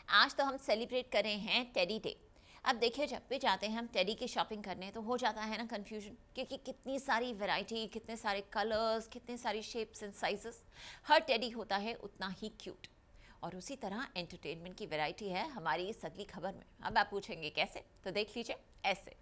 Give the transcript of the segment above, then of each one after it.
आज तो हम सेलिब्रेट कर रहे हैं टेडी डे। अब देखिए, जब भी जाते हैं हम टेडी की शॉपिंग करने तो हो जाता है ना कंफ्यूजन, क्योंकि कितनी सारी वैरायटी, कितने सारे कलर्स, कितने सारी shapes and sizes. Her teddy होता है उतना ही क्यूट। और उसी तरह एंटरटेनमेंट की वैरायटी है हमारी इस अगली खबर में। अब आप पूछेंगे कैसे, तो देख लीजिए ऐसे।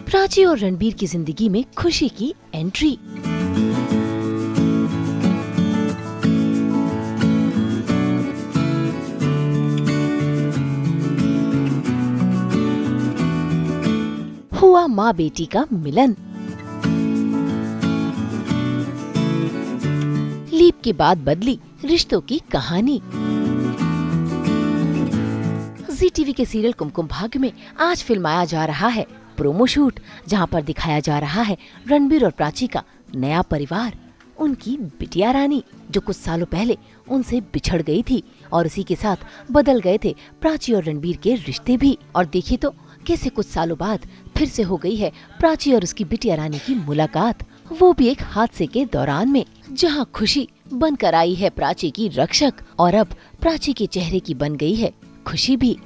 प्राची और रणबीर की जिंदगी में खुशी की एंट्री। हुआ माँ बेटी का मिलन। लीप के बाद बदली रिश्तों की कहानी। जी टीवी के सीरियल कुमकुम भाग्य में आज फिल्माया जा रहा है प्रोमो शूट, जहां पर दिखाया जा रहा है रणबीर और प्राची का नया परिवार, उनकी बिटिया रानी जो कुछ सालों पहले उनसे बिछड़ गई थी, और उसी के साथ बदल गए थे प्राची और रणबीर के रिश्ते भी। और देखिए तो कैसे कुछ सालों बाद फिर से हो गई है प्राची और उसकी बिटिया रानी की मुलाकात, वो भी एक हादसे के दौरान में, जहाँ खुशी बनकर आई है प्राची की रक्षक, और अब प्राची के चेहरे की बन गई है खुशी भी।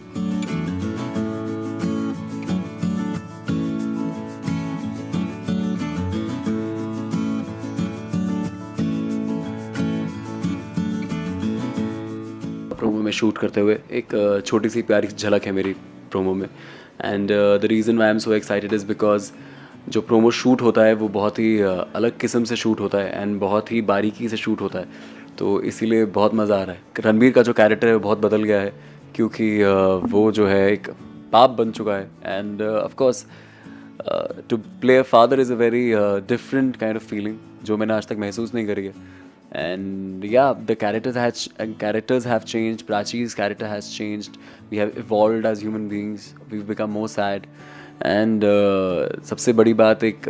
प्रोमो में शूट करते हुए एक छोटी सी प्यारी झलक है मेरी प्रोमो में। And the reason why am so excited is because जो प्रोमो शूट होता है वो बहुत ही अलग किस्म से शूट होता है एंड बहुत ही बारीकी से शूट होता है, तो इसीलिए बहुत मज़ा आ रहा है। रणबीर का जो कैरेक्टर है वो बहुत बदल गया है, क्योंकि वो जो है एक बाप बन चुका है। And of course to play a father is a very different kind of feeling जो मैंने आज तक महसूस नहीं करी है। And yeah, the characters have changed. Prachi's character has changed. We have evolved as human beings. We've become more sad. And सबसे बड़ी बात एक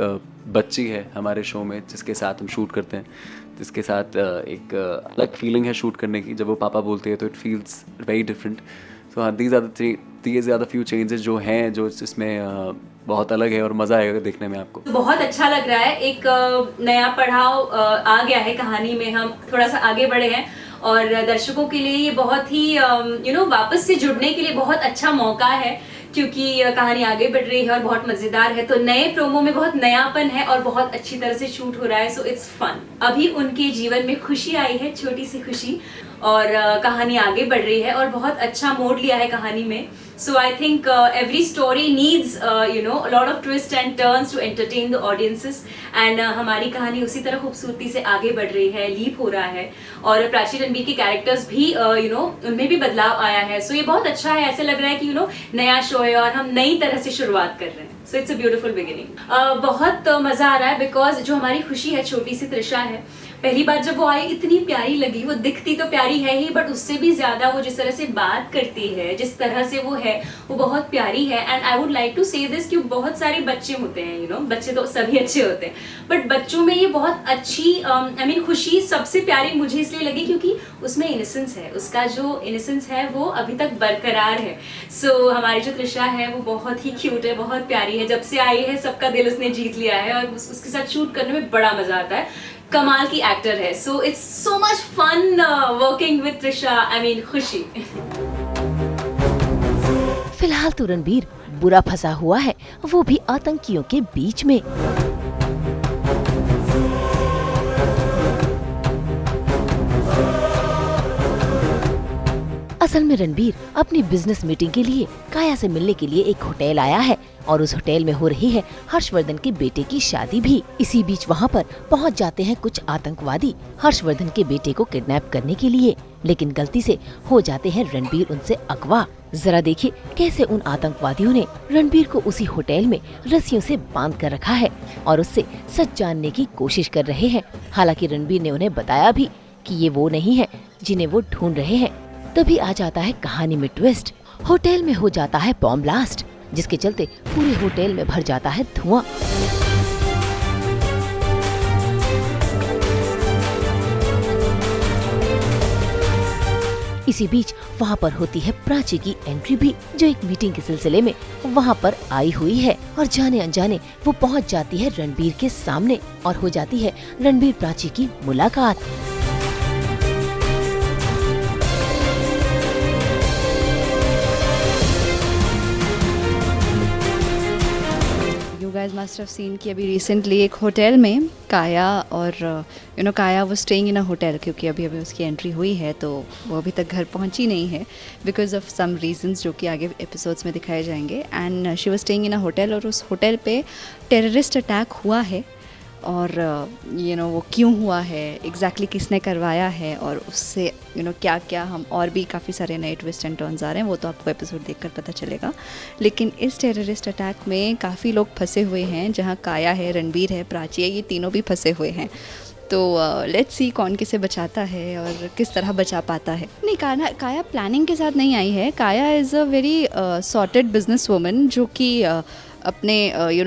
बच्ची है हमारे शो में जिसके साथ हम शूट करते हैं, जिसके साथ एक अलग फीलिंग है शूट करने की। जब वो पापा बोलते हैं तो इट फील्स वेरी डिफरेंट। सो हाँ, these are the few changes जो हैं, जो इसमें बहुत अलग है और मज़ा आएगा देखने में आपको। बहुत अच्छा लग रहा है। एक नया पड़ाव आ गया है कहानी में, हम थोड़ा सा आगे बढ़े हैं और दर्शकों के लिए ये बहुत ही वापस से जुड़ने के लिए बहुत अच्छा मौका है, क्योंकि कहानी आगे बढ़ रही है और बहुत मजेदार है। तो नए प्रोमो में बहुत नयापन है और बहुत अच्छी तरह से शूट हो रहा है, सो इट्स फन। अभी उनके जीवन में खुशी आई है, छोटी सी खुशी, और कहानी आगे बढ़ रही है और बहुत अच्छा मोड़ लिया है कहानी में। So I think every story needs a lot of twists and turns to entertain the audiences, and हमारी कहानी उसी तरह खूबसूरती से आगे बढ़ रही है, लीप हो रहा है, और प्राची रणबीर के कैरेक्टर्स भी उनमें भी बदलाव आया है। So ये बहुत अच्छा है, ऐसे लग रहा है कि नया शो है और हम नई तरह से शुरुआत कर रहे हैं। So it's a beautiful beginning। बहुत मजा आ रहा है बिकॉज जो हमारी खुशी है, छोटी सी त्रिशा है, पहली बार जब वो आई इतनी प्यारी लगी। वो दिखती तो प्यारी है ही, बट उससे भी ज्यादा वो जिस तरह से बात करती है, जिस तरह से वो है, वो बहुत प्यारी है। And I would like to say this कि बहुत सारे बच्चे होते हैं, बच्चे तो सभी अच्छे होते हैं, बट बच्चों में ये बहुत अच्छी खुशी सबसे प्यारी मुझे इसलिए लगी क्योंकि उसमें इनोसेंस है। उसका जो इनोसेंस है वो अभी तक बरकरार है। सो हमारी जो त्रिशा है वो बहुत ही क्यूट है, बहुत प्यारी है। जब से आई है सबका दिल उसने जीत लिया है और उसके साथ शूट करने में बड़ा मजा आता है। कमाल की एक्टर है। So it's so much fun working with Trisha. खुशी। फिलहाल तो रणबीर बुरा फंसा हुआ है, वो भी आतंकियों के बीच में। असल में रणबीर अपनी बिजनेस मीटिंग के लिए काया से मिलने के लिए एक होटल आया है, और उस होटल में हो रही है हर्षवर्धन के बेटे की शादी भी। इसी बीच वहाँ पर पहुँच जाते हैं कुछ आतंकवादी हर्षवर्धन के बेटे को किडनैप करने के लिए, लेकिन गलती से हो जाते हैं रणबीर उनसे अगवा। जरा देखिए कैसे उन आतंकवादियों ने रणबीर को उसी होटल में रस्सियों से बांध कर रखा है और उससे सच जानने की कोशिश कर रहे हैं। हालांकि रणबीर ने उन्हें बताया भी कि ये वो नहीं है जिन्हें वो ढूंढ रहे हैं। तभी आ जाता है कहानी में ट्विस्ट। होटल में हो जाता है बॉम्ब ब्लास्ट, जिसके चलते पूरे होटल में भर जाता है धुआं। इसी बीच वहाँ पर होती है प्राची की एंट्री भी, जो एक मीटिंग के सिलसिले में वहाँ पर आई हुई है और जाने अनजाने वो पहुँच जाती है रणबीर के सामने और हो जाती है रणबीर प्राची की मुलाकात। You guys must have seen कि अभी रिसेंटली एक होटल में काया और काया वो स्टेइंग इन अ होटल, क्योंकि अभी उसकी एंट्री हुई है तो वो अभी तक घर पहुंची नहीं है बिकॉज ऑफ सम रीजंस जो कि आगे एपिसोड्स में दिखाए जाएंगे। And she was staying in a hotel और उस होटल पे टेररिस्ट अटैक हुआ है और वो क्यों हुआ है, एग्जैक्टली किसने करवाया है और उससे क्या क्या हम और भी काफ़ी सारे नए ट्विस्ट एंड टर्न्स आ रहे हैं, वो तो आपको एपिसोड देखकर पता चलेगा। लेकिन इस टेररिस्ट अटैक में काफ़ी लोग फंसे हुए हैं, जहाँ काया है, रणबीर है, प्राची है, ये तीनों भी फंसे हुए हैं। तो लेट्स सी कौन किसे बचाता है और किस तरह बचा पाता है। नहीं, काया प्लानिंग के साथ नहीं आई है। काया is a very sorted business woman जो कि अपने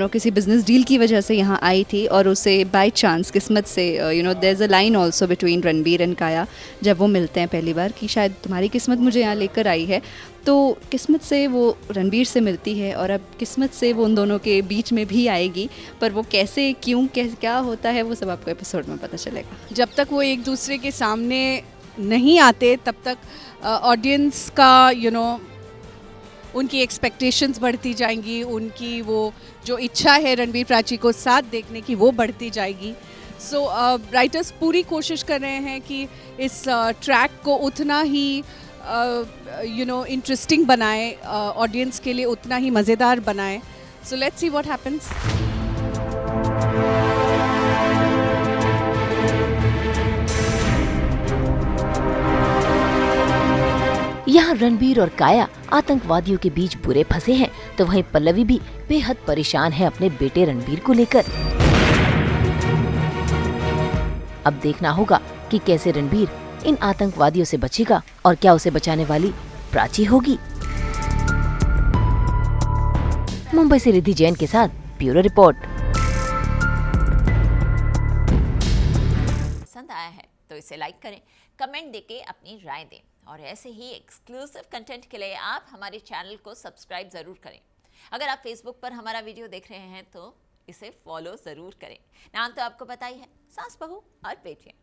किसी बिजनेस डील की वजह से यहाँ आई थी और उसे बाय चांस किस्मत से there is a line also between Ranbir and Kaya जब वो मिलते हैं पहली बार कि शायद तुम्हारी किस्मत मुझे यहाँ लेकर आई है। तो किस्मत से वो रणबीर से मिलती है और अब किस्मत से वो उन दोनों के बीच में भी आएगी, पर वो कैसे, क्यों, क्या होता है वो सब आपको एपिसोड में पता चलेगा। जब तक वो एक दूसरे के सामने नहीं आते तब तक ऑडियंस का उनकी एक्सपेक्टेशंस बढ़ती जाएंगी, उनकी वो जो इच्छा है रणबीर प्राची को साथ देखने की वो बढ़ती जाएगी। सो राइटर्स पूरी कोशिश कर रहे हैं कि इस ट्रैक को उतना ही इंटरेस्टिंग बनाए, ऑडियंस के लिए उतना ही मज़ेदार बनाए। So let's see what happens. यहाँ रणबीर और काया आतंकवादियों के बीच बुरे फंसे हैं, तो वहीं पल्लवी भी बेहद परेशान है अपने बेटे रणबीर को लेकर। अब देखना होगा कि कैसे रणबीर इन आतंकवादियों से बचेगा और क्या उसे बचाने वाली प्राची होगी। मुंबई से रिद्धि जैन के साथ ब्यूरो रिपोर्ट। पसंद आया है तो इसे लाइक करें, कमेंट देके अपनी राय दें और ऐसे ही एक्सक्लूसिव कंटेंट के लिए आप हमारे चैनल को सब्सक्राइब जरूर करें। अगर आप फेसबुक पर हमारा वीडियो देख रहे हैं तो इसे फॉलो जरूर करें। नाम तो आपको पता ही है, सास बहू और बेटियां।